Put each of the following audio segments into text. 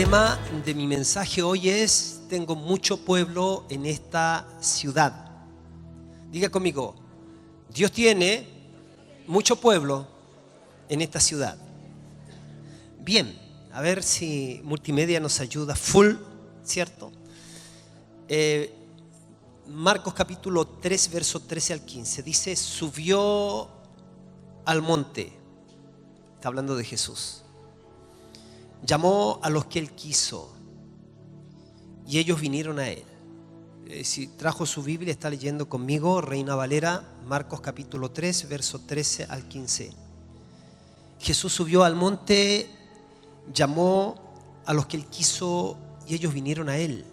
tema de mi mensaje hoy es: tengo mucho pueblo en esta ciudad. Diga conmigo: Dios tiene mucho pueblo en esta ciudad. Bien, a ver si multimedia nos ayuda full, ¿cierto? Marcos capítulo 3, verso 13 al 15. Dice: subió al monte. Está hablando de Jesús. Llamó a los que él quiso y ellos vinieron a él. Si trajo su Biblia, está leyendo conmigo Reina Valera, Marcos capítulo 3, verso 13 al 15. Jesús subió al monte, llamó a los que él quiso y ellos vinieron a él.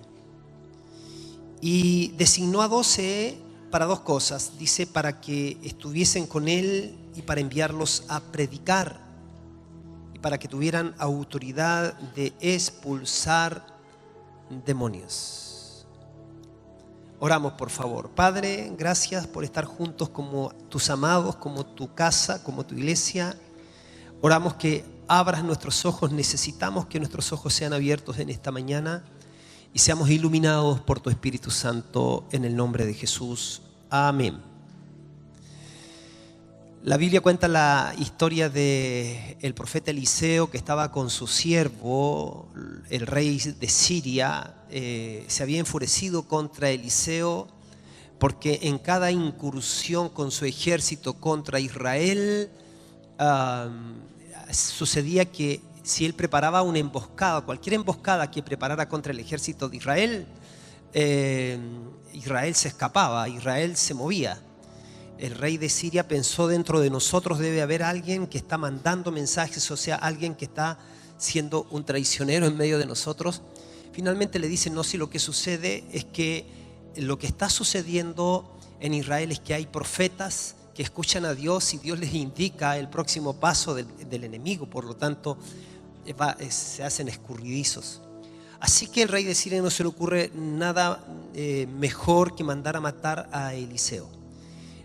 Y designó a 12 para dos cosas. Dice: para que estuviesen con él y para enviarlos a predicar, y para que tuvieran autoridad de expulsar demonios. Oramos, por favor. Padre, gracias por estar juntos como tus amados, como tu casa, como tu iglesia. Oramos que abras nuestros ojos. Necesitamos que nuestros ojos sean abiertos en esta mañana y seamos iluminados por tu Espíritu Santo, en el nombre de Jesús. Amén. La Biblia cuenta la historia del profeta Eliseo, que estaba con su siervo, el rey de Siria. Se había enfurecido contra Eliseo porque en cada incursión con su ejército contra Israel, sucedía que si él preparaba una emboscada, cualquier emboscada que preparara contra el ejército de Israel, Israel se escapaba, Israel se movía. El rey de Siria pensó: dentro de nosotros debe haber alguien que está mandando mensajes, o sea, alguien que está siendo un traicionero en medio de nosotros. Finalmente le dice: no, si lo que sucede es que lo que está sucediendo en Israel es que hay profetas que escuchan a Dios y Dios les indica el próximo paso del enemigo, por lo tanto se hacen escurridizos. Así que el rey de Siria no se le ocurre nada mejor que mandar a matar a Eliseo.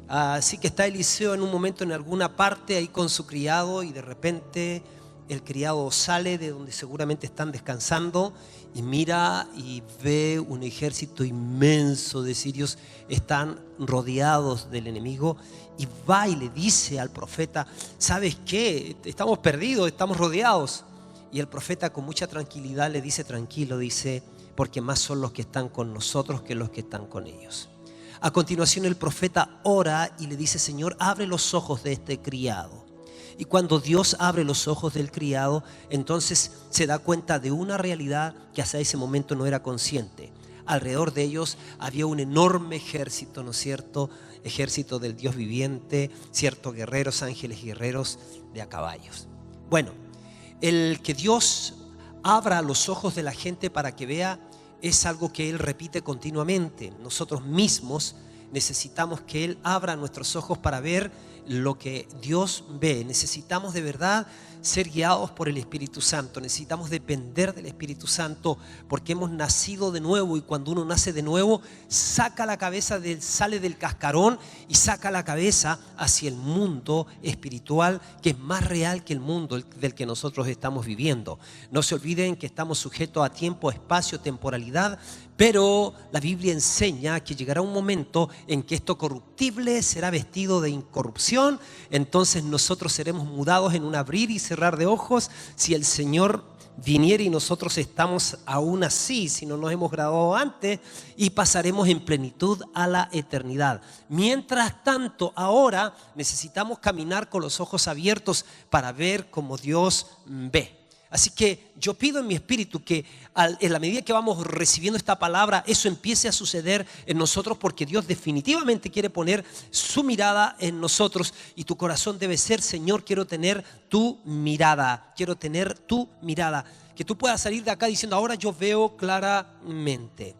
Así que está Eliseo en un momento en alguna parte ahí con su criado, y de repente el criado sale de donde seguramente están descansando y mira y ve un ejército inmenso de sirios. Están rodeados del enemigo, y va y le dice al profeta: ¿sabes qué? Estamos perdidos, estamos rodeados. Y el profeta, con mucha tranquilidad, le dice: tranquilo, dice, porque más son los que están con nosotros que los que están con ellos. A continuación el profeta ora y le dice: Señor, abre los ojos de este criado. Y cuando Dios abre los ojos del criado, entonces se da cuenta de una realidad que hasta ese momento no era consciente. Alrededor de ellos había un enorme ejército, ¿no es cierto? Ejército del Dios viviente, cierto, guerreros, ángeles guerreros de a caballos. Bueno, el que Dios abra los ojos de la gente para que vea es algo que Él repite continuamente. Nosotros mismos necesitamos que Él abra nuestros ojos para ver lo que Dios ve. Necesitamos de verdad ser guiados por el Espíritu Santo. Necesitamos depender del Espíritu Santo, porque hemos nacido de nuevo, y cuando uno nace de nuevo, saca la cabeza sale del cascarón y saca la cabeza hacia el mundo espiritual, que es más real que el mundo del que nosotros estamos viviendo. No se olviden que estamos sujetos a tiempo, espacio, temporalidad, pero la Biblia enseña que llegará un momento en que esto corruptible será vestido de incorrupción. Entonces nosotros seremos mudados en un abrir y cerrar de ojos, si el Señor viniera y nosotros estamos aún así, si no nos hemos graduado antes, y pasaremos en plenitud a la eternidad. Mientras tanto, ahora necesitamos caminar con los ojos abiertos para ver como Dios ve. Así que yo pido en mi espíritu que en la medida que vamos recibiendo esta palabra, eso empiece a suceder en nosotros, porque Dios definitivamente quiere poner su mirada en nosotros, y tu corazón debe ser: Señor, quiero tener tu mirada, quiero tener tu mirada. Que tú puedas salir de acá diciendo: ahora yo veo claramente.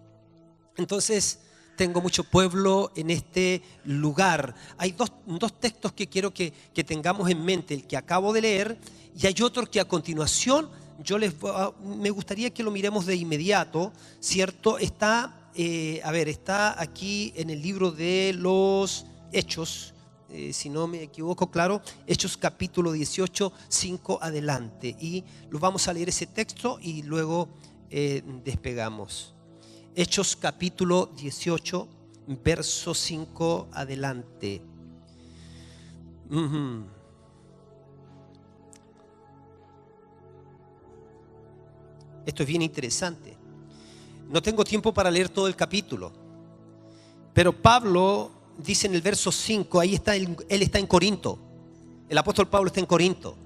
Entonces, tengo mucho pueblo en este lugar. Hay dos textos que quiero que tengamos en mente: el que acabo de leer, y hay otro que a continuación me gustaría que lo miremos de inmediato, ¿cierto? Está aquí en el libro de los Hechos, si no me equivoco, claro, Hechos capítulo 18, 5 adelante. Y lo vamos a leer ese texto y luego despegamos. Hechos capítulo 18, verso 5 adelante. Esto es bien interesante. No tengo tiempo para leer todo el capítulo, pero Pablo dice en el verso 5, ahí está, él está en Corinto. El apóstol Pablo está en Corinto.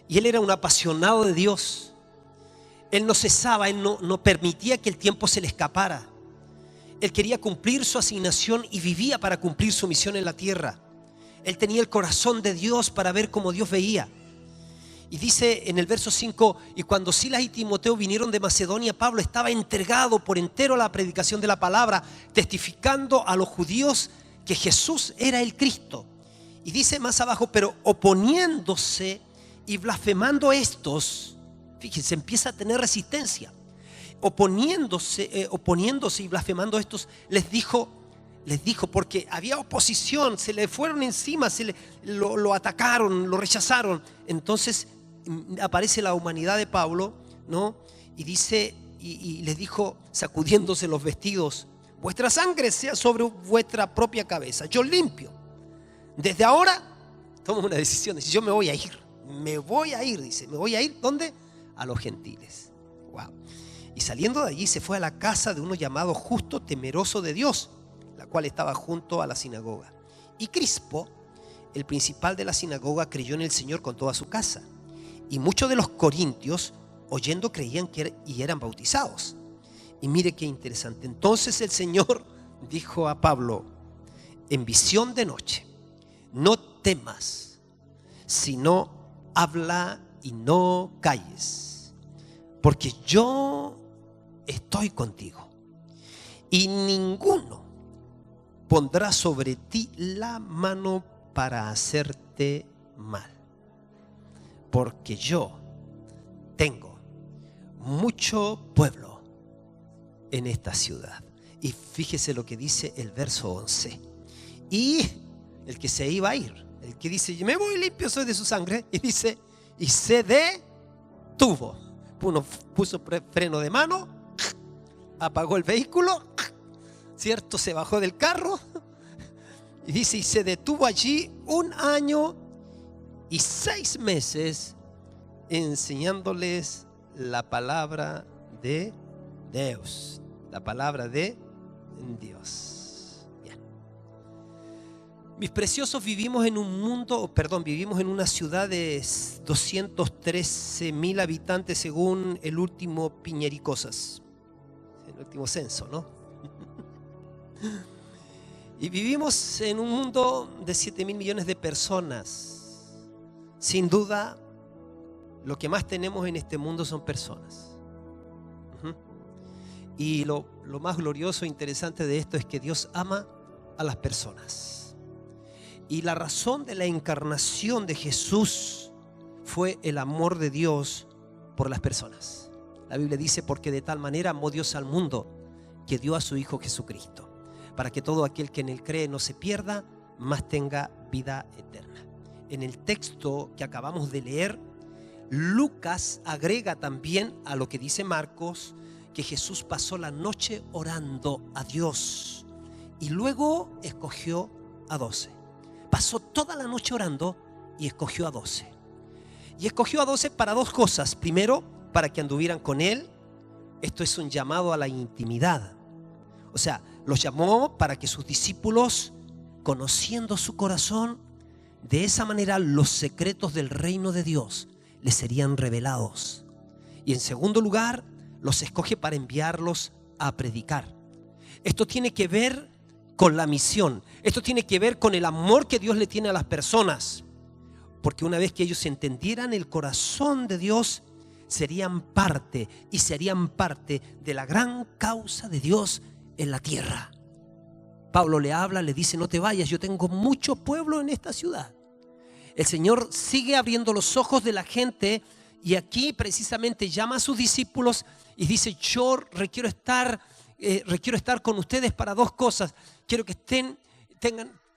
Y él era un apasionado de Dios. Él no cesaba, él no permitía que el tiempo se le escapara. Él quería cumplir su asignación y vivía para cumplir su misión en la tierra. Él tenía el corazón de Dios para ver cómo Dios veía. Y dice en el verso 5, y cuando Silas y Timoteo vinieron de Macedonia, Pablo estaba entregado por entero a la predicación de la palabra, testificando a los judíos que Jesús era el Cristo. Y dice más abajo, pero oponiéndose y blasfemando estos, fíjense, empieza a tener resistencia. Oponiéndose y blasfemando estos, les dijo, porque había oposición, se le fueron encima, lo atacaron, lo rechazaron. Entonces aparece la humanidad de Pablo, ¿no? Y dice, y les dijo, sacudiéndose los vestidos, vuestra sangre sea sobre vuestra propia cabeza, yo limpio. Desde ahora tomo una decisión, dice, yo me voy a ir, dice, me voy a ir, ¿dónde? A los gentiles. Wow. Y saliendo de allí se fue a la casa de uno llamado Justo, temeroso de Dios, la cual estaba junto a la sinagoga. Y Crispo, el principal de la sinagoga, creyó en el Señor con toda su casa. Y muchos de los corintios, oyendo, creían y eran bautizados. Y mire qué interesante. Entonces el Señor dijo a Pablo en visión de noche, no temas, sino habla y no calles, porque yo estoy contigo. Y ninguno pondrá sobre ti la mano para hacerte mal, porque yo tengo mucho pueblo en esta ciudad. Y fíjese lo que dice el verso 11. Y el que se iba a ir, el que dice, me voy limpio, soy de su sangre, y dice, y se detuvo. Uno puso freno de mano, apagó el vehículo, ¿cierto? Se bajó del carro y dice, y se detuvo allí 1 año y 6 meses enseñándoles la palabra de Dios. La palabra de Dios. Bien. Mis preciosos, vivimos en una ciudad de 213,000 habitantes según el último Piñericosas, el último censo, ¿no? Y vivimos en un mundo de 7,000 millones de personas. Sin duda, lo que más tenemos en este mundo son personas. Y lo más glorioso e interesante de esto es que Dios ama a las personas. Y la razón de la encarnación de Jesús fue el amor de Dios por las personas. La Biblia dice, porque de tal manera amó Dios al mundo, que dio a su Hijo Jesucristo, para que todo aquel que en él cree no se pierda, mas tenga vida eterna. En el texto que acabamos de leer, Lucas agrega también a lo que dice Marcos, que Jesús pasó la noche orando a Dios y luego escogió a 12. Pasó toda la noche orando y escogió a 12. Y escogió a 12 para 2 cosas. Primero, para que anduvieran con él. Esto es un llamado a la intimidad. O sea, los llamó para que sus discípulos, conociendo su corazón, de esa manera los secretos del reino de Dios les serían revelados. Y en segundo lugar, los escoge para enviarlos a predicar. Esto tiene que ver con la misión. Esto tiene que ver con el amor que Dios le tiene a las personas. Porque una vez que ellos entendieran el corazón de Dios, serían parte de la gran causa de Dios en la tierra. Pablo le habla, le dice, no te vayas, yo tengo mucho pueblo en esta ciudad. El Señor sigue abriendo los ojos de la gente y aquí precisamente llama a sus discípulos y dice, yo requiero estar con ustedes para 2 cosas. Quiero que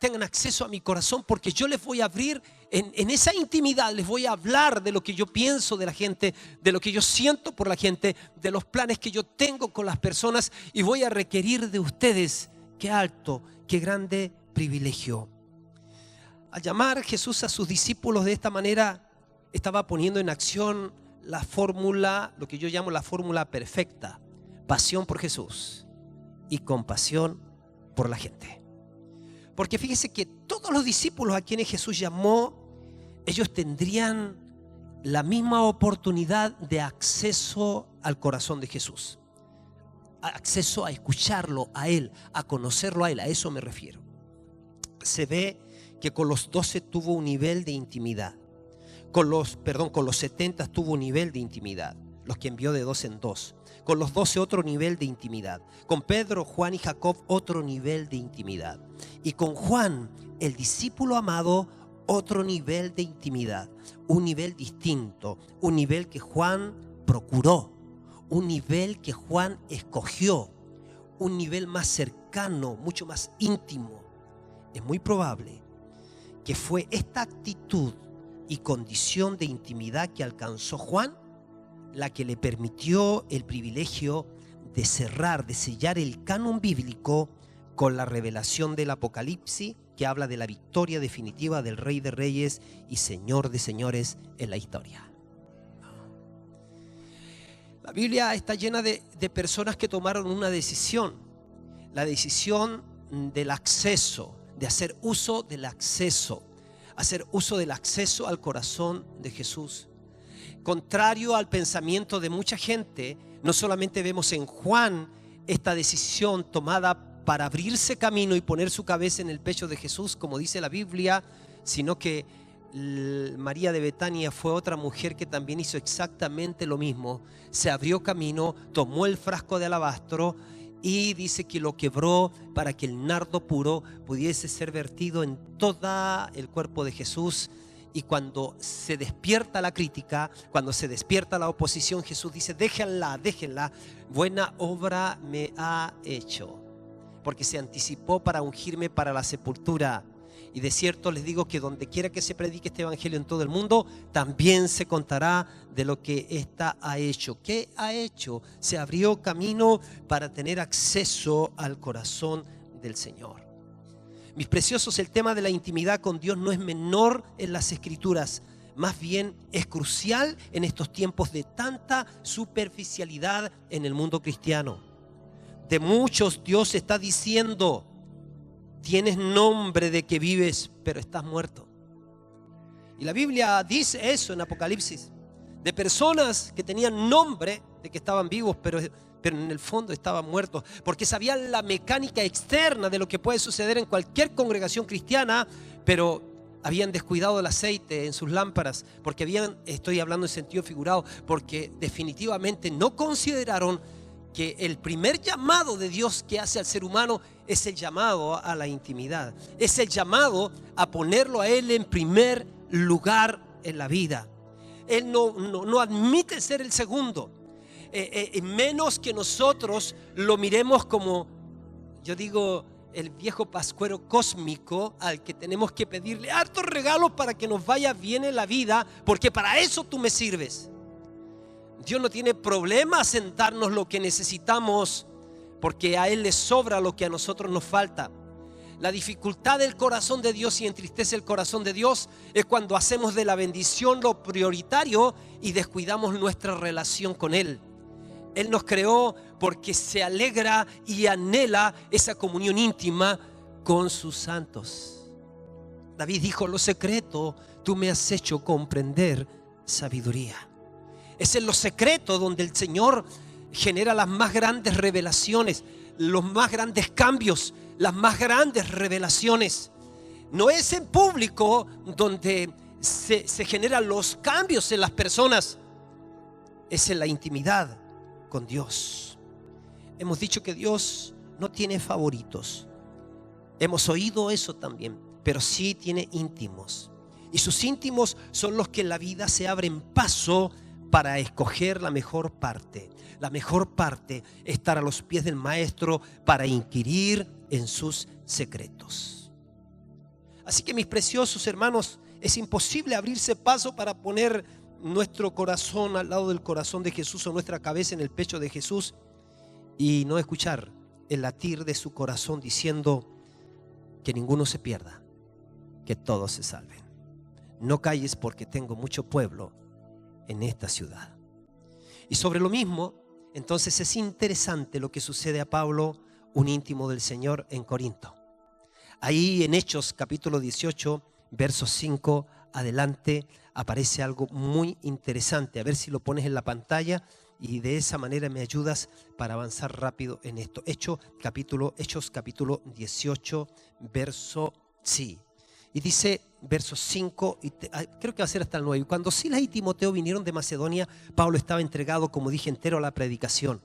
tengan acceso a mi corazón, porque yo les voy a abrir en esa intimidad, les voy a hablar de lo que yo pienso de la gente, de lo que yo siento por la gente, de los planes que yo tengo con las personas, y voy a requerir de ustedes. Qué alto, qué grande privilegio. Al llamar Jesús a sus discípulos de esta manera, estaba poniendo en acción la fórmula, lo que yo llamo la fórmula perfecta: pasión por Jesús y compasión por la gente. Porque fíjese que todos los discípulos a quienes Jesús llamó, ellos tendrían la misma oportunidad de acceso al corazón de Jesús, acceso a escucharlo a Él, a conocerlo a Él. A eso me refiero. Se ve que con los 12 tuvo un nivel de intimidad. Con los 70 tuvo un nivel de intimidad, los que envió de 2 en 2. Con los 12 otro nivel de intimidad. Con Pedro, Juan y Jacob otro nivel de intimidad. Y con Juan, el discípulo amado, otro nivel de intimidad. Un nivel distinto, un nivel que Juan procuró, un nivel que Juan escogió, un nivel más cercano, mucho más íntimo. Es muy probable que fue esta actitud y condición de intimidad que alcanzó Juan la que le permitió el privilegio de cerrar, de sellar el canon bíblico con la revelación del Apocalipsis, que habla de la victoria definitiva del Rey de Reyes y Señor de Señores en la historia. La Biblia está llena de personas que tomaron una decisión, la decisión del acceso, de hacer uso del acceso al corazón de Jesús. Contrario al pensamiento de mucha gente, no solamente vemos en Juan esta decisión tomada para abrirse camino y poner su cabeza en el pecho de Jesús, como dice la Biblia, sino que María de Betania fue otra mujer que también hizo exactamente lo mismo. Se abrió camino, tomó el frasco de alabastro y dice que lo quebró para que el nardo puro pudiese ser vertido en todo el cuerpo de Jesús. Y cuando se despierta la crítica, cuando se despierta la oposición, Jesús dice: déjenla, buena obra me ha hecho, porque se anticipó para ungirme para la sepultura. Y de cierto les digo que donde quiera que se predique este evangelio en todo el mundo, también se contará de lo que ésta ha hecho. ¿Qué ha hecho? Se abrió camino para tener acceso al corazón del Señor. Mis preciosos, el tema de la intimidad con Dios no es menor en las Escrituras. Más bien es crucial en estos tiempos de tanta superficialidad en el mundo cristiano. De muchos Dios está diciendo: tienes nombre de que vives, pero estás muerto. Y la Biblia dice eso en Apocalipsis, de personas que tenían nombre de que estaban vivos, pero en el fondo estaban muertos, porque sabían la mecánica externa de lo que puede suceder en cualquier congregación cristiana, pero habían descuidado el aceite en sus lámparas, porque estoy hablando en sentido figurado, porque definitivamente no consideraron que el primer llamado de Dios que hace al ser humano es el llamado a la intimidad, es el llamado a ponerlo a Él en primer lugar en la vida. Él no admite ser el segundo, menos que nosotros lo miremos como, yo digo, el viejo pascuero cósmico al que tenemos que pedirle hartos regalos para que nos vaya bien en la vida, porque para eso tú me sirves. Dios no tiene problemas en darnos lo que necesitamos, porque a Él le sobra lo que a nosotros nos falta. La dificultad del corazón de Dios y entristece el corazón de Dios es cuando hacemos de la bendición lo prioritario y descuidamos nuestra relación con Él. Él nos creó porque se alegra y anhela esa comunión íntima con sus santos. David dijo: lo secreto tú me has hecho comprender sabiduría. Es en lo secreto donde el Señor genera las más grandes revelaciones, los más grandes cambios, las más grandes revelaciones. No es en público donde se generan los cambios en las personas, es en la intimidad con Dios. Hemos dicho que Dios no tiene favoritos. Hemos oído eso también, pero sí tiene íntimos. Y sus íntimos son los que en la vida se abren paso para escoger la mejor parte. La mejor parte es estar a los pies del Maestro para inquirir en sus secretos. Así que mis preciosos hermanos, es imposible abrirse paso para poner nuestro corazón al lado del corazón de Jesús o nuestra cabeza en el pecho de Jesús y no escuchar el latir de su corazón diciendo que ninguno se pierda, que todos se salven. No calles porque tengo mucho pueblo en esta ciudad. Y sobre lo mismo, entonces es interesante lo que sucede a Pablo, un íntimo del Señor, en Corinto. Ahí en Hechos capítulo 18, versos 5 adelante, aparece algo muy interesante. A ver si lo pones en la pantalla y de esa manera me ayudas para avanzar rápido en esto. Hechos capítulo 18, verso sí. Y dice versos 5, creo que va a ser hasta el 9. Y cuando Silas y Timoteo vinieron de Macedonia, Pablo estaba entregado, como dije, entero a la predicación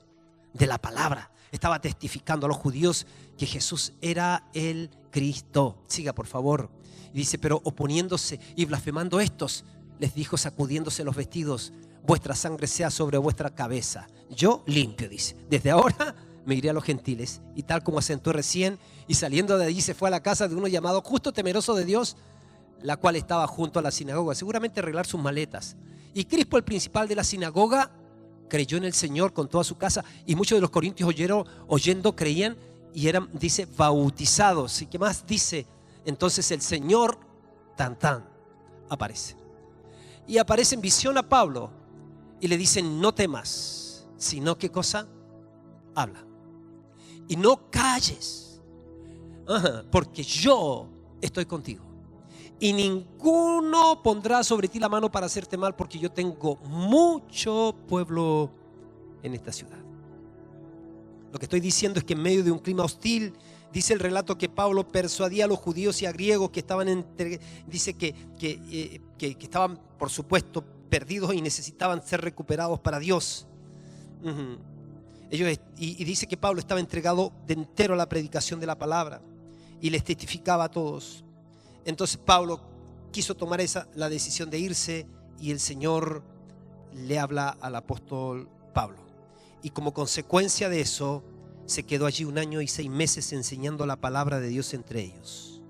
de la palabra. Estaba testificando a los judíos que Jesús era el Cristo. Siga, por favor. Y dice, pero oponiéndose y blasfemando estos, les dijo sacudiéndose los vestidos: vuestra sangre sea sobre vuestra cabeza. Yo limpio, dice. Desde ahora me iré a los gentiles. Y tal como acentuó recién, y saliendo de allí se fue a la casa de uno llamado Justo, temeroso de Dios, la cual estaba junto a la sinagoga, seguramente arreglar sus maletas. Y Crispo, el principal de la sinagoga, creyó en el Señor con toda su casa, y muchos de los corintios oyendo creían y eran, dice, bautizados. ¿Y qué más dice? Entonces el Señor, aparece. Y aparece en visión a Pablo y le dicen: no temas, sino ¿qué cosa? Habla. Y no calles, porque yo estoy contigo. Y ninguno pondrá sobre ti la mano para hacerte mal, porque yo tengo mucho pueblo en esta ciudad. Lo que estoy diciendo es que en medio de un clima hostil, dice el relato que Pablo persuadía a los judíos y a griegos que estaban dice que estaban, por supuesto, perdidos y necesitaban ser recuperados para Dios. Y dice que Pablo estaba entregado de entero a la predicación de la palabra y les testificaba a todos. Entonces Pablo quiso tomar la decisión de irse, y el Señor le habla al apóstol Pablo. Y como consecuencia de eso, se quedó allí 1 año y 6 meses enseñando la palabra de Dios entre ellos.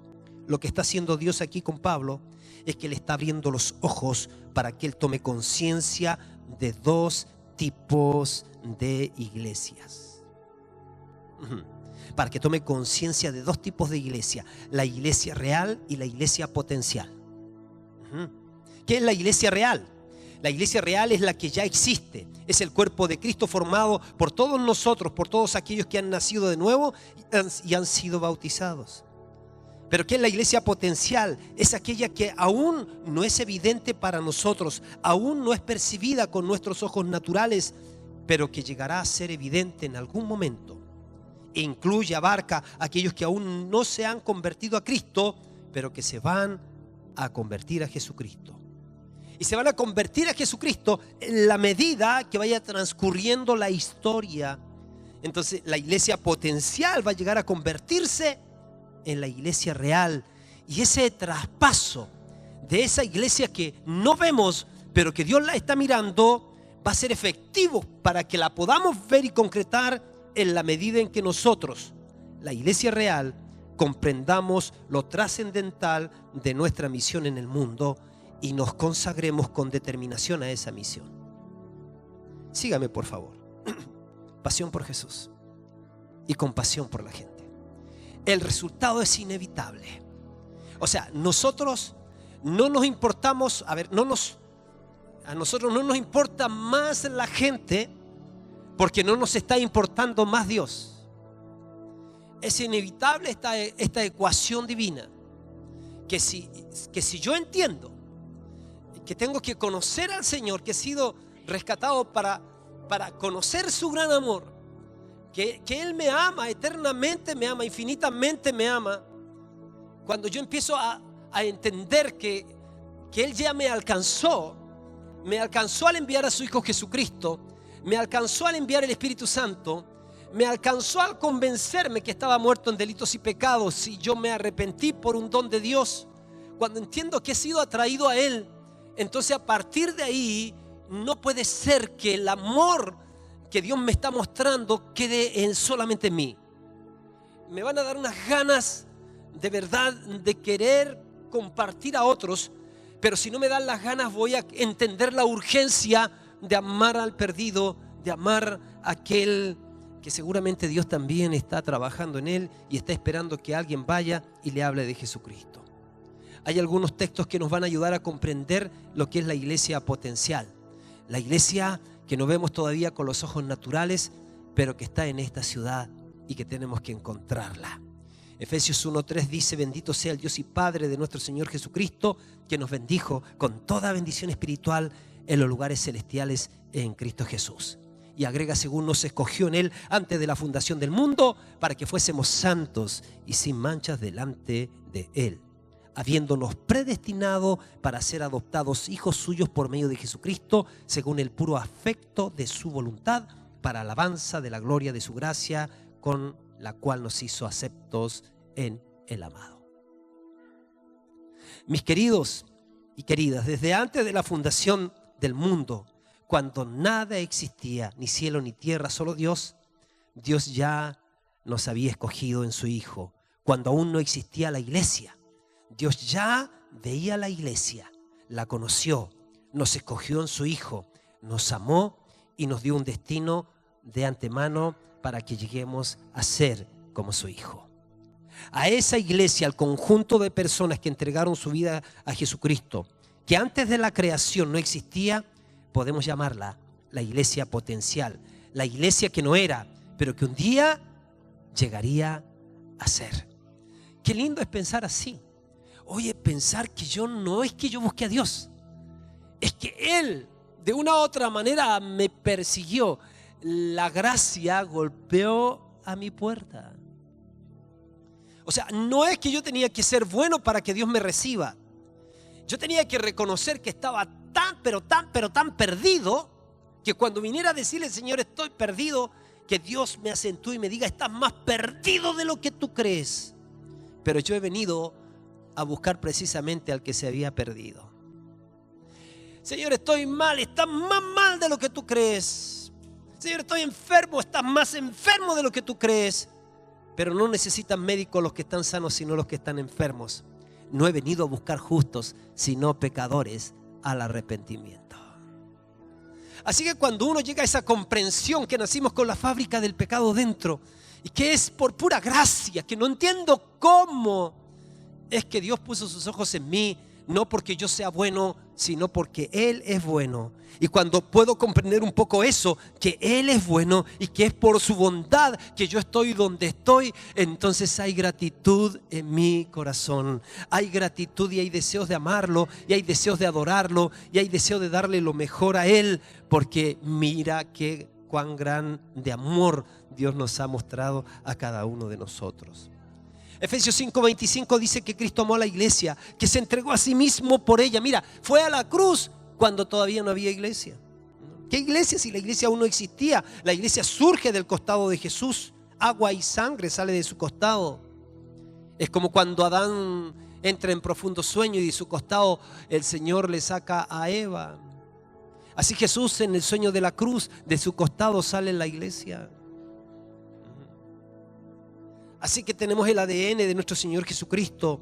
Lo que está haciendo Dios aquí con Pablo es que le está abriendo los ojos para que él tome conciencia de 2 tipos de iglesias. Para que tome conciencia de 2 tipos de iglesia: la iglesia real y la iglesia potencial. ¿Qué es la iglesia real? La iglesia real es la que ya existe. Es el cuerpo de Cristo formado por todos nosotros, por todos aquellos que han nacido de nuevo y han sido bautizados. Pero ¿qué es la iglesia potencial? Es aquella que aún no es evidente para nosotros, aún no es percibida con nuestros ojos naturales, pero que llegará a ser evidente en algún momento. Incluye, abarca a aquellos que aún no se han convertido a Cristo, pero que se van a convertir a Jesucristo. Y se van a convertir a Jesucristo en la medida que vaya transcurriendo la historia. Entonces la iglesia potencial va a llegar a convertirse en la iglesia real. Y ese traspaso de esa iglesia que no vemos, pero que Dios la está mirando, va a ser efectivo para que la podamos ver y concretar en la medida en que nosotros, la iglesia real, comprendamos lo trascendental de nuestra misión en el mundo y nos consagremos con determinación a esa misión. Sígame, por favor. Pasión por Jesús y compasión por la gente. El resultado es inevitable. O sea, nosotros no nos importamos, a nosotros no nos importa más la gente, porque no nos está importando más Dios. Es inevitable esta ecuación divina, que si yo entiendo que tengo que conocer al Señor, que he sido rescatado para conocer su gran amor, que Él me ama, eternamente me ama, infinitamente me ama. Cuando yo empiezo a entender que Él ya me alcanzó al enviar a su Hijo Jesucristo, me alcanzó al enviar el Espíritu Santo, me alcanzó al convencerme que estaba muerto en delitos y pecados, y yo me arrepentí por un don de Dios. Cuando entiendo que he sido atraído a Él, entonces a partir de ahí no puede ser que el amor que Dios me está mostrando quede solamente en mí. Me van a dar unas ganas de verdad de querer compartir a otros, pero si no me dan las ganas voy a entender la urgencia de amar al perdido, de amar a aquel que seguramente Dios también está trabajando en él y está esperando que alguien vaya y le hable de Jesucristo. Hay algunos textos que nos van a ayudar a comprender lo que es la iglesia potencial. La iglesia que no vemos todavía con los ojos naturales, pero que está en esta ciudad y que tenemos que encontrarla. Efesios 1:3 dice: bendito sea el Dios y Padre de nuestro Señor Jesucristo, que nos bendijo con toda bendición espiritual en los lugares celestiales en Cristo Jesús. Y agrega: según nos escogió en Él antes de la fundación del mundo, para que fuésemos santos y sin manchas delante de Él, habiéndonos predestinado para ser adoptados hijos suyos por medio de Jesucristo, según el puro afecto de su voluntad, para alabanza de la gloria de su gracia, con la cual nos hizo aceptos en el amado. Mis queridos y queridas, desde antes de la fundación del mundo, cuando nada existía, ni cielo ni tierra, solo Dios, Dios ya nos había escogido en su Hijo. Cuando aún no existía la iglesia, Dios ya veía la iglesia, la conoció, nos escogió en su Hijo, nos amó y nos dio un destino de antemano para que lleguemos a ser como su Hijo. A esa iglesia, al conjunto de personas que entregaron su vida a Jesucristo, que antes de la creación no existía, podemos llamarla la iglesia potencial, la iglesia que no era, pero que un día llegaría a ser. Qué lindo es pensar así. Oye, pensar que yo no es que yo busque a Dios, es que Él de una u otra manera me persiguió. La gracia golpeó a mi puerta. O sea, no es que yo tenía que ser bueno para que Dios me reciba. Yo tenía que reconocer que estaba tan perdido, que cuando viniera a decirle: Señor, estoy perdido, que Dios me acentúe y me diga: estás más perdido de lo que tú crees. Pero yo he venido a buscar precisamente al que se había perdido. Señor, estoy mal, estás más mal de lo que tú crees. Señor, estoy enfermo, estás más enfermo de lo que tú crees. Pero no necesitan médicos los que están sanos, sino los que están enfermos. No he venido a buscar justos, sino pecadores al arrepentimiento. Así que cuando uno llega a esa comprensión que nacimos con la fábrica del pecado dentro, y que es por pura gracia, que no entiendo cómo es que Dios puso sus ojos en mí, no porque yo sea bueno, sino porque Él es bueno. Y cuando puedo comprender un poco eso, que Él es bueno y que es por su bondad que yo estoy donde estoy, entonces hay gratitud en mi corazón. Hay gratitud y hay deseos de amarlo, y hay deseos de adorarlo, y hay deseo de darle lo mejor a Él, porque mira cuán grande amor Dios nos ha mostrado a cada uno de nosotros. Efesios 5:25 dice que Cristo amó a la iglesia, que se entregó a sí mismo por ella. Mira, fue a la cruz cuando todavía no había iglesia. ¿Qué iglesia si la iglesia aún no existía? La iglesia surge del costado de Jesús. Agua y sangre sale de su costado. Es como cuando Adán entra en profundo sueño y de su costado el Señor le saca a Eva. Así Jesús, en el sueño de la cruz, de su costado sale la iglesia. Así que tenemos el ADN de nuestro Señor Jesucristo.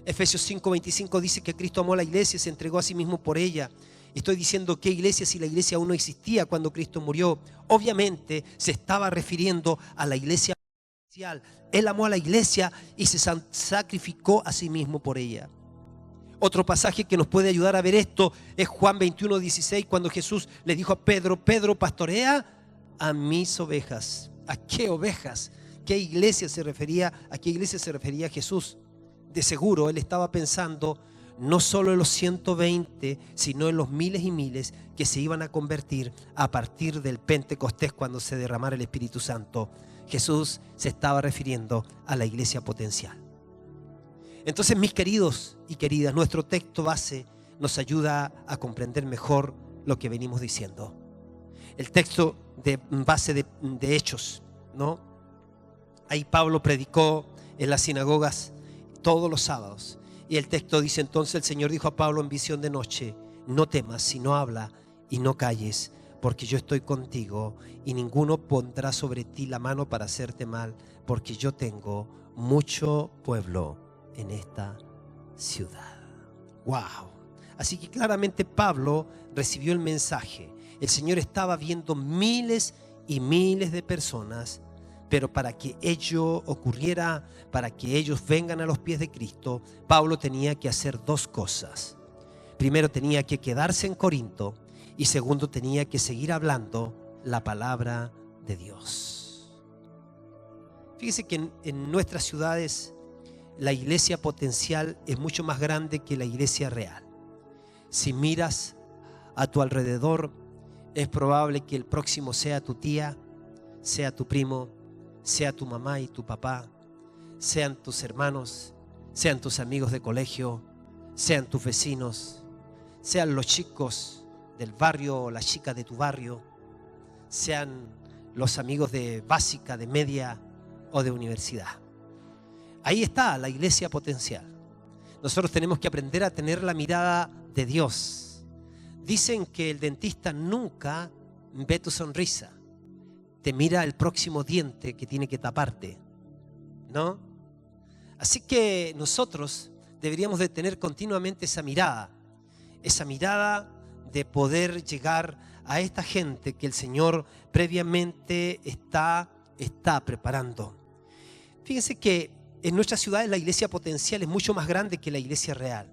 Efesios 5:25 dice que Cristo amó a la iglesia y se entregó a sí mismo por ella. Estoy diciendo ¿qué iglesia si la iglesia aún no existía cuando Cristo murió? Obviamente se estaba refiriendo a la iglesia potencial. Él amó a la iglesia y se sacrificó a sí mismo por ella. Otro pasaje que nos puede ayudar a ver esto es Juan 21:16, cuando Jesús le dijo a Pedro: Pedro, pastorea a mis ovejas. ¿A qué ovejas? ¿A qué iglesia se refería Jesús? De seguro él estaba pensando no solo en los 120, sino en los miles y miles que se iban a convertir a partir del Pentecostés, cuando se derramara el Espíritu Santo. Jesús se estaba refiriendo a la iglesia potencial. Entonces, mis queridos y queridas, nuestro texto base nos ayuda a comprender mejor lo que venimos diciendo. El texto de base de Hechos, ¿no? Ahí Pablo predicó en las sinagogas todos los sábados. Y el texto dice: entonces el Señor dijo a Pablo en visión de noche: no temas, sino habla y no calles, porque yo estoy contigo y ninguno pondrá sobre ti la mano para hacerte mal, porque yo tengo mucho pueblo en esta ciudad. ¡Wow! Así que claramente Pablo recibió el mensaje. El Señor estaba viendo miles y miles de personas, pero para que ello ocurriera, para que ellos vengan a los pies de Cristo, Pablo tenía que hacer dos cosas. Primero, tenía que quedarse en Corinto, y segundo, tenía que seguir hablando la palabra de Dios. Fíjese que en nuestras ciudades la iglesia potencial es mucho más grande que la iglesia real. Si miras a tu alrededor, es probable que el próximo sea tu tía, sea tu primo, sea tu mamá y tu papá, sean tus hermanos, sean tus amigos de colegio, sean tus vecinos, sean los chicos del barrio o las chicas de tu barrio, sean los amigos de básica, de media o de universidad. Ahí está la iglesia potencial. Nosotros tenemos que aprender a tener la mirada de Dios. Dicen que el dentista nunca ve tu sonrisa, te mira el próximo diente que tiene que taparte, ¿no? Así que nosotros deberíamos de tener continuamente esa mirada de poder llegar a esta gente que el Señor previamente está preparando. Fíjense que en nuestras ciudades la iglesia potencial es mucho más grande que la iglesia real.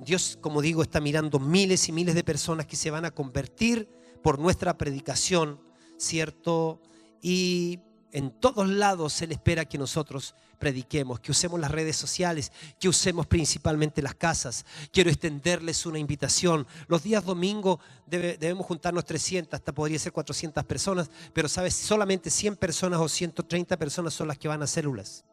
Dios, como digo, está mirando miles y miles de personas que se van a convertir por nuestra predicación, ¿cierto? Y en todos lados Él espera que nosotros prediquemos, que usemos las redes sociales, que usemos principalmente las casas. Quiero extenderles una invitación. Los días domingo debemos juntarnos 300, hasta podría ser 400 personas, pero sabes, solamente 100 personas o 130 personas son las que van a células.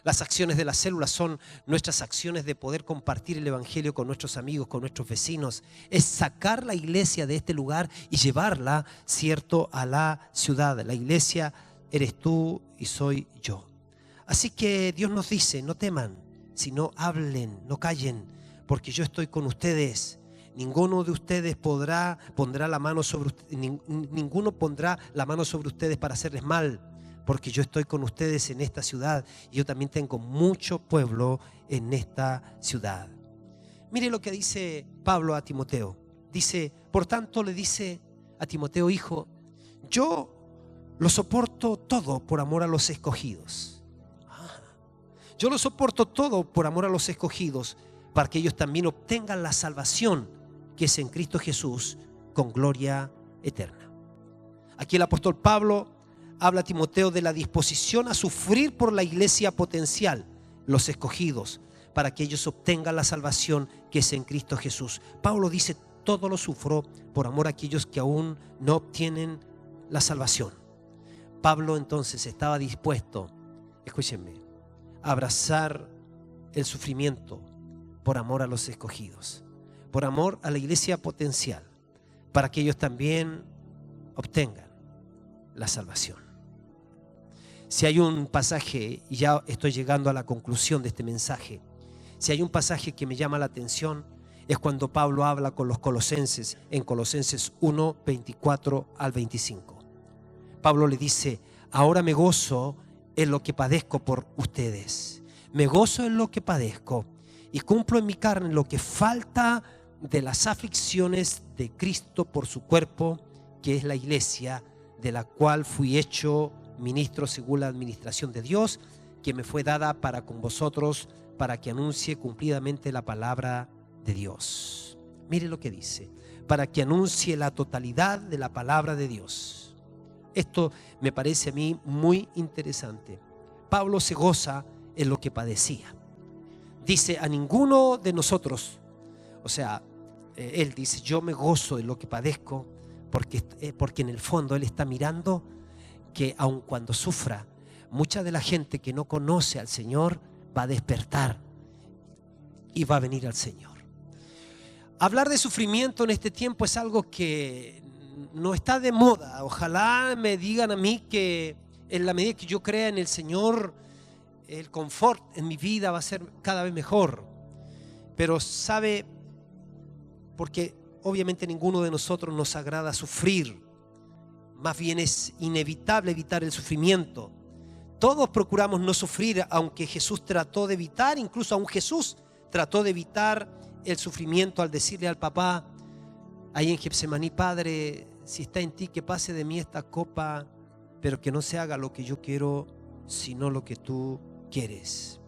Las acciones de las células son nuestras acciones de poder compartir el evangelio con nuestros amigos, con nuestros vecinos. Es sacar la iglesia de este lugar y llevarla, ¿cierto?, a la ciudad. La iglesia eres tú y soy yo. Así que Dios nos dice, no teman, sino hablen, no callen, porque yo estoy con ustedes. Ninguno de ustedes pondrá la mano sobre ustedes, ninguno pondrá la mano sobre ustedes para hacerles mal, porque yo estoy con ustedes en esta ciudad y yo también tengo mucho pueblo en esta ciudad. Mire lo que dice Pablo a Timoteo. Dice, por tanto le dice a Timoteo, hijo, yo lo soporto todo por amor a los escogidos. Yo lo soporto todo por amor a los escogidos, para que ellos también obtengan la salvación que es en Cristo Jesús con gloria eterna. Aquí el apóstol Pablo habla a Timoteo de la disposición a sufrir por la iglesia potencial, los escogidos, para que ellos obtengan la salvación que es en Cristo Jesús. Pablo dice, todo lo sufro por amor a aquellos que aún no obtienen la salvación. Pablo entonces estaba dispuesto, escúchenme, a abrazar el sufrimiento por amor a los escogidos, por amor a la iglesia potencial, para que ellos también obtengan la salvación. Si hay un pasaje, y ya estoy llegando a la conclusión de este mensaje, si hay un pasaje que me llama la atención, es cuando Pablo habla con los colosenses, en Colosenses 1, 24 al 25. Pablo le dice, ahora me gozo en lo que padezco por ustedes. Me gozo en lo que padezco y cumplo en mi carne lo que falta de las aflicciones de Cristo por su cuerpo, que es la iglesia, de la cual fui hecho ministro según la administración de Dios, que me fue dada para con vosotros, para que anuncie cumplidamente la palabra de Dios. Mire lo que dice, para que anuncie la totalidad de la palabra de Dios. Esto me parece a mí muy interesante. Pablo se goza en lo que padecía. Dice, a ninguno de nosotros, o sea, él dice, yo me gozo en lo que padezco, porque en el fondo él está mirando que aun cuando sufra, mucha de la gente que no conoce al Señor va a despertar y va a venir al Señor. Hablar de sufrimiento en este tiempo es algo que no está de moda. Ojalá me digan a mí que en la medida que yo crea en el Señor, el confort en mi vida va a ser cada vez mejor. Pero sabe, porque obviamente ninguno de nosotros nos agrada sufrir. Más bien es inevitable evitar el sufrimiento. Todos procuramos no sufrir, aunque Jesús trató de evitar, incluso aún Jesús trató de evitar el sufrimiento al decirle al papá ahí en Getsemaní: Padre, si está en ti, que pase de mí esta copa, pero que no se haga lo que yo quiero, sino lo que tú quieres.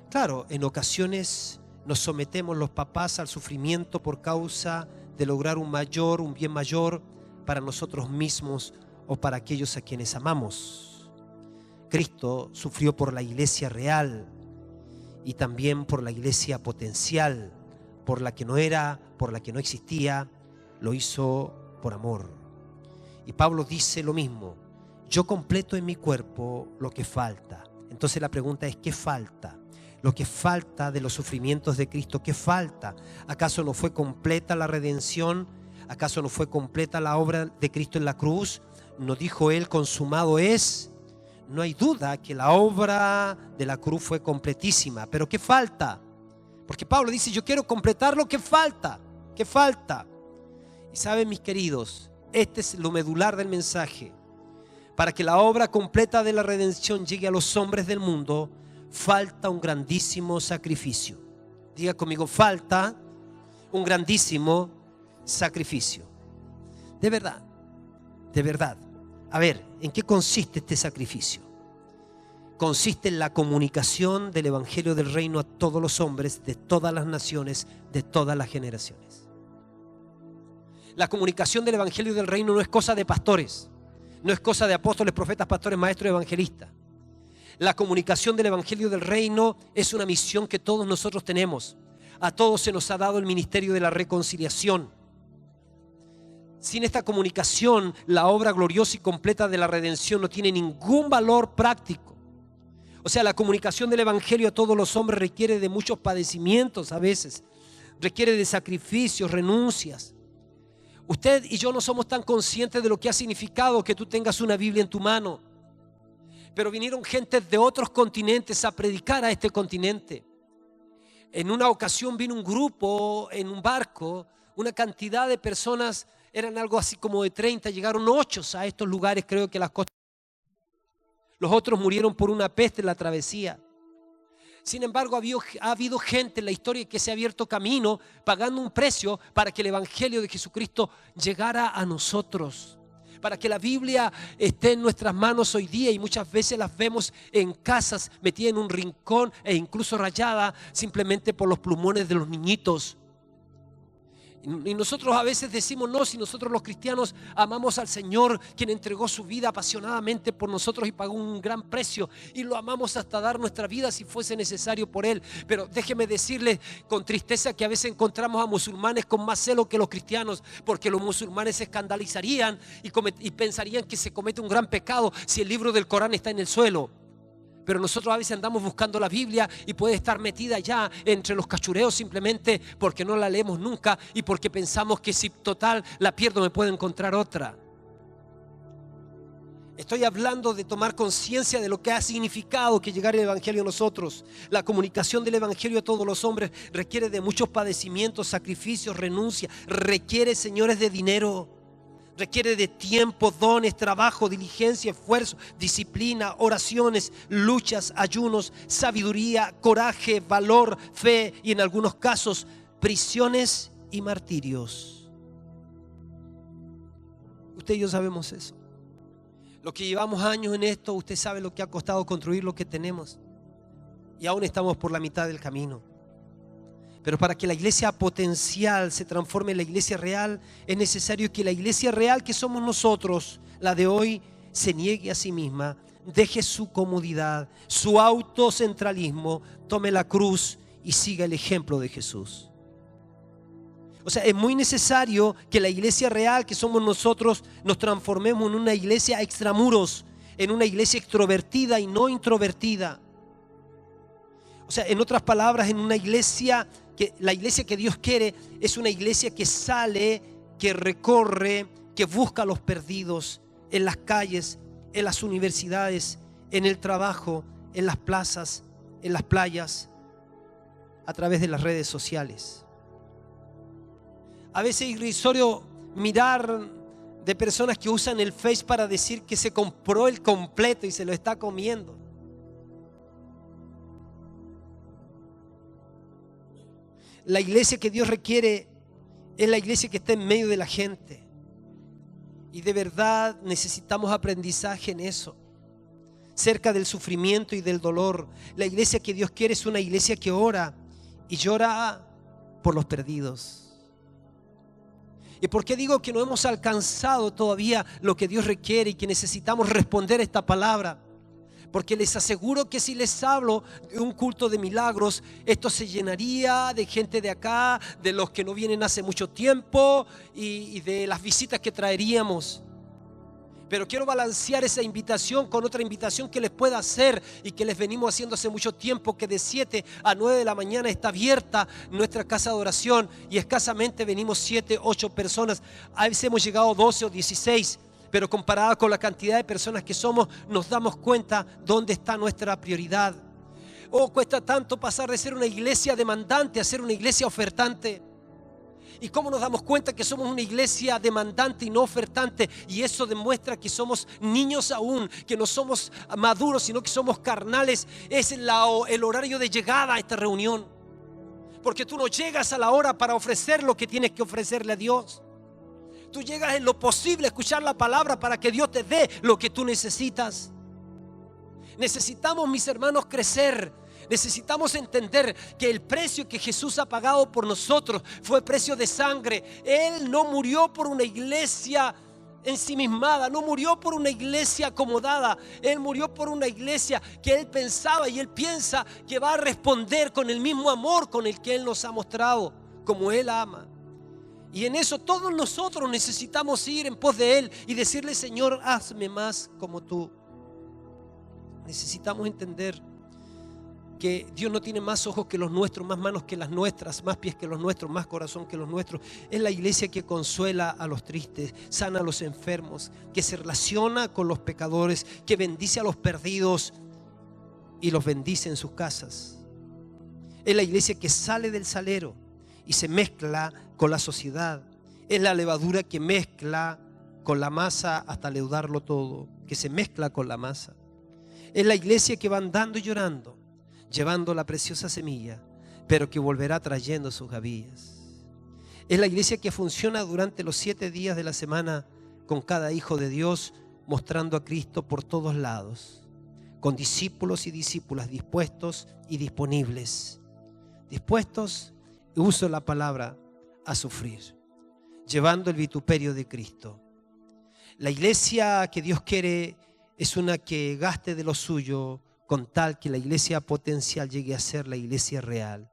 Claro, en ocasiones nos sometemos los papás al sufrimiento por causa de lograr un bien mayor para nosotros mismos o para aquellos a quienes amamos. Cristo sufrió por la iglesia real y también por la iglesia potencial, por la que no era, por la que no existía. Lo hizo por amor. Y Pablo dice lo mismo: yo completo en mi cuerpo lo que falta. Entonces la pregunta es: ¿qué falta? Lo que falta de los sufrimientos de Cristo, ¿qué falta? ¿Acaso no fue completa la redención? ¿Acaso no fue completa la obra de Cristo en la cruz? ¿No dijo Él: consumado es? No hay duda que la obra de la cruz fue completísima, pero ¿qué falta? Porque Pablo dice: yo quiero completar lo que falta. ¿Qué falta? Y saben, mis queridos, este es lo medular del mensaje. Para que la obra completa de la redención llegue a los hombres del mundo, falta un grandísimo sacrificio. Diga conmigo: falta un grandísimo sacrificio. De verdad, de verdad. A ver, ¿en qué consiste este sacrificio? Consiste en la comunicación del evangelio del reino a todos los hombres, de todas las naciones, de todas las generaciones. La comunicación del evangelio del reino no es cosa de pastores, no es cosa de apóstoles, profetas, pastores, maestros, evangelistas. La comunicación del evangelio del reino es una misión que todos nosotros tenemos. A todos se nos ha dado el ministerio de la reconciliación. Sin esta comunicación, la obra gloriosa y completa de la redención no tiene ningún valor práctico. O sea, la comunicación del evangelio a todos los hombres requiere de muchos padecimientos a veces. Requiere de sacrificios, renuncias. Usted y yo no somos tan conscientes de lo que ha significado que tú tengas una Biblia en tu mano. Pero vinieron gentes de otros continentes a predicar a este continente. En una ocasión vino un grupo en un barco, una cantidad de personas, eran algo así como de 30, llegaron 8 a estos lugares, creo que las costas. Los otros murieron por una peste en la travesía. Sin embargo, ha habido gente en la historia que se ha abierto camino pagando un precio para que el evangelio de Jesucristo llegara a nosotros. Para que la Biblia esté en nuestras manos hoy día, y muchas veces las vemos en casas metidas en un rincón e incluso rayada simplemente por los plumones de los niñitos. Y nosotros a veces decimos: no, si nosotros los cristianos amamos al Señor, quien entregó su vida apasionadamente por nosotros y pagó un gran precio, y lo amamos hasta dar nuestra vida si fuese necesario por Él. Pero déjeme decirles con tristeza que a veces encontramos a musulmanes con más celo que los cristianos, porque los musulmanes se escandalizarían y pensarían que se comete un gran pecado si el libro del Corán está en el suelo. Pero nosotros a veces andamos buscando la Biblia y puede estar metida ya entre los cachureos simplemente porque no la leemos nunca y porque pensamos que si total la pierdo me puedo encontrar otra. Estoy hablando de tomar conciencia de lo que ha significado que llegara el evangelio a nosotros. La comunicación del evangelio a todos los hombres requiere de muchos padecimientos, sacrificios, renuncia. Requiere, señores, de dinero. Requiere de tiempo, dones, trabajo, diligencia, esfuerzo, disciplina, oraciones, luchas, ayunos, sabiduría, coraje, valor, fe y en algunos casos prisiones y martirios. Usted y yo sabemos eso. Los que llevamos años en esto, usted sabe lo que ha costado construir lo que tenemos. Y aún estamos por la mitad del camino. Pero para que la iglesia potencial se transforme en la iglesia real, es necesario que la iglesia real que somos nosotros, la de hoy, se niegue a sí misma, deje su comodidad, su autocentralismo, tome la cruz y siga el ejemplo de Jesús. O sea, es muy necesario que la iglesia real que somos nosotros nos transformemos en una iglesia extramuros, en una iglesia extrovertida y no introvertida. O sea, en otras palabras, en una iglesia que la iglesia que Dios quiere es una iglesia que sale, que recorre, que busca a los perdidos en las calles, en las universidades, en el trabajo, en las plazas, en las playas, a través de las redes sociales. A veces es irrisorio mirar de personas que usan el Face para decir que se compró el completo y se lo está comiendo. La iglesia que Dios requiere es la iglesia que está en medio de la gente. Y de verdad necesitamos aprendizaje en eso. Cerca del sufrimiento y del dolor. La iglesia que Dios quiere es una iglesia que ora y llora por los perdidos. ¿Y por qué digo que no hemos alcanzado todavía lo que Dios requiere y que necesitamos responder a esta palabra? Porque les aseguro que si les hablo de un culto de milagros, esto se llenaría de gente de acá, de los que no vienen hace mucho tiempo y de las visitas que traeríamos. Pero quiero balancear esa invitación con otra invitación que les pueda hacer y que les venimos haciendo hace mucho tiempo, que de 7 a 9 de la mañana está abierta nuestra casa de oración y escasamente venimos 7, 8 personas. A veces hemos llegado 12 o 16, pero comparada con la cantidad de personas que somos, nos damos cuenta dónde está nuestra prioridad. Cuesta tanto pasar de ser una iglesia demandante a ser una iglesia ofertante. ¿Y cómo nos damos cuenta que somos una iglesia demandante y no ofertante? Y eso demuestra que somos niños aún, que no somos maduros, sino que somos carnales. Es el horario de llegada a esta reunión. Porque tú no llegas a la hora para ofrecer lo que tienes que ofrecerle a Dios. Tú llegas en lo posible a escuchar la palabra para que Dios te dé lo que tú necesitas. Necesitamos, mis hermanos, crecer. Necesitamos entender que el precio que Jesús ha pagado por nosotros fue precio de sangre. Él no murió por una iglesia ensimismada, no murió por una iglesia acomodada. Él murió por una iglesia que Él pensaba y Él piensa que va a responder con el mismo amor con el que Él nos ha mostrado, como Él ama. Y en eso todos nosotros necesitamos ir en pos de Él y decirle: Señor, hazme más como tú. Necesitamos entender que Dios no tiene más ojos que los nuestros, más manos que las nuestras, más pies que los nuestros, más corazón que los nuestros. Es la iglesia que consuela a los tristes, sana a los enfermos, que se relaciona con los pecadores, que bendice a los perdidos y los bendice en sus casas. Es la iglesia que sale del salero y se mezcla con la sociedad. Es la levadura que mezcla con la masa hasta leudarlo todo, que se mezcla con la masa. Es la iglesia que va andando y llorando, llevando la preciosa semilla, pero que volverá trayendo sus gavillas. Es la iglesia que funciona durante los 7 días de la semana con cada hijo de Dios, mostrando a Cristo por todos lados, con discípulos y discípulas dispuestos y disponibles, dispuestos, y uso la palabra, a sufrir, llevando el vituperio de Cristo. La iglesia que Dios quiere es una que gaste de lo suyo con tal que la iglesia potencial llegue a ser la iglesia real.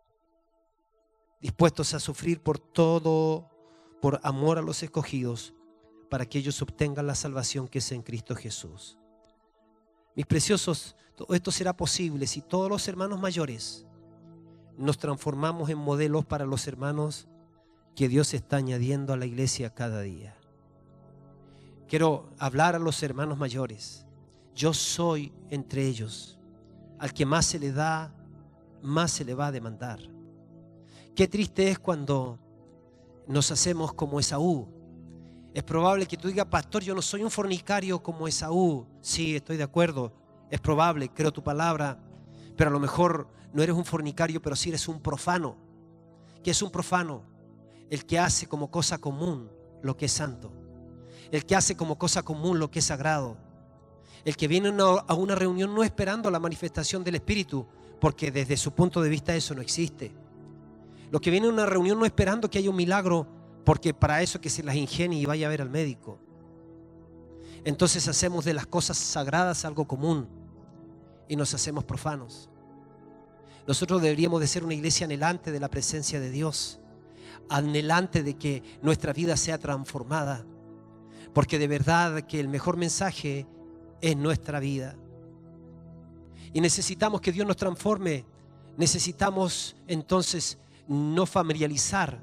Dispuestos a sufrir por todo, por amor a los escogidos, para que ellos obtengan la salvación que es en Cristo Jesús. Mis preciosos, todo esto será posible si todos los hermanos mayores nos transformamos en modelos para los hermanos que Dios está añadiendo a la iglesia cada día. Quiero hablar a los hermanos mayores. Yo soy entre ellos. Al que más se le da, más se le va a demandar. Qué triste es cuando nos hacemos como Esaú. Es probable que tú digas: pastor, yo no soy un fornicario como Esaú. Sí, estoy de acuerdo, es probable, creo tu palabra. Pero a lo mejor no eres un fornicario, pero sí eres un profano. ¿Qué es un profano? El que hace como cosa común lo que es santo. El que hace como cosa común lo que es sagrado. El que viene a una reunión no esperando la manifestación del Espíritu, porque desde su punto de vista eso no existe. Los que vienen a una reunión no esperando que haya un milagro, porque para eso que se las ingenie y vaya a ver al médico. Entonces hacemos de las cosas sagradas algo común y nos hacemos profanos. Nosotros deberíamos de ser una iglesia anhelante de la presencia de Dios, anhelante de que nuestra vida sea transformada, porque de verdad que el mejor mensaje es nuestra vida. Y necesitamos que Dios nos transforme. Necesitamos entonces no familiarizar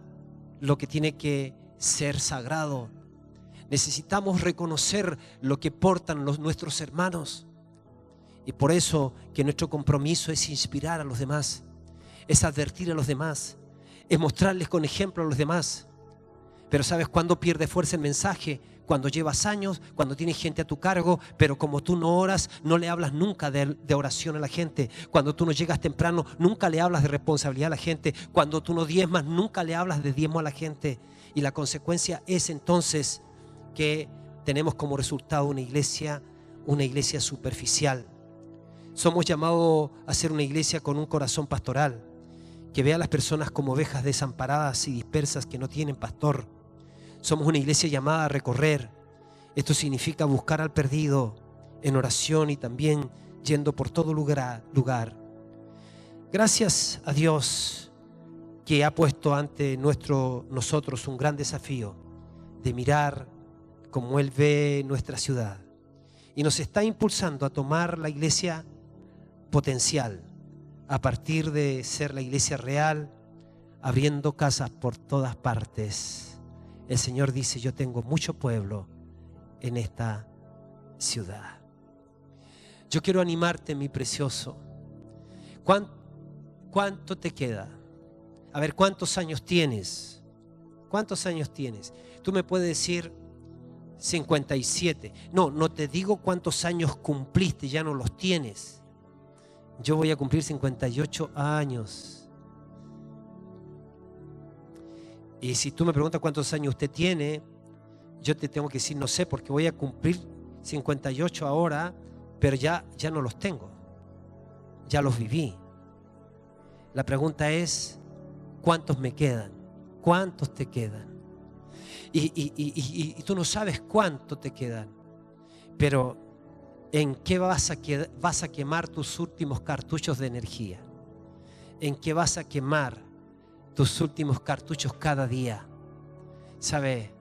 lo que tiene que ser sagrado. Necesitamos reconocer lo que portan nuestros hermanos. Y por eso que nuestro compromiso es inspirar a los demás, es advertir a los demás, es mostrarles con ejemplo a los demás. Pero ¿sabes cuándo pierde fuerza el mensaje? cuando llevas años, cuando tienes gente a tu cargo, pero como tú no oras, no le hablas nunca de oración a la gente. Cuando tú no llegas temprano, nunca le hablas de responsabilidad a la gente. Cuando tú no diezmas, nunca le hablas de diezmo a la gente. Y la consecuencia es entonces que tenemos como resultado una iglesia superficial. Somos llamados a ser una iglesia con un corazón pastoral, que vea a las personas como ovejas desamparadas y dispersas que no tienen pastor. Somos una iglesia llamada a recorrer. Esto significa buscar al perdido en oración y también yendo por todo lugar. Gracias a Dios que ha puesto ante nosotros un gran desafío de mirar como Él ve nuestra ciudad. Y nos está impulsando a tomar la iglesia potencial a partir de ser la iglesia real, abriendo casas por todas partes. El Señor dice: yo tengo mucho pueblo en esta ciudad. Yo quiero animarte, mi precioso. ¿Cuánto te queda? A ver, ¿cuántos años tienes? ¿Cuántos años tienes? Tú me puedes decir 57. No te digo cuántos años cumpliste, ya no los tienes. Yo voy a cumplir 58 años. Y si tú me preguntas cuántos años usted tiene, yo te tengo que decir no sé, porque voy a cumplir 58 ahora, pero ya no los tengo. Ya los viví. La pregunta es, ¿cuántos me quedan? ¿Cuántos te quedan? Y tú no sabes cuánto te quedan, pero ¿en qué vas a quemar tus últimos cartuchos de energía? ¿En qué vas a quemar tus últimos cartuchos cada día? ¿Sabe?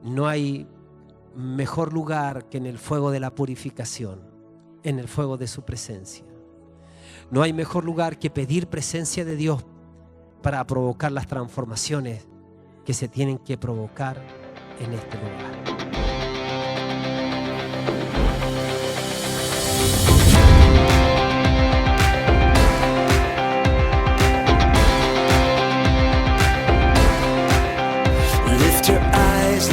No hay mejor lugar que en el fuego de la purificación, en el fuego de su presencia. No hay mejor lugar que pedir presencia de Dios para provocar las transformaciones que se tienen que provocar en este lugar. Lift your eyes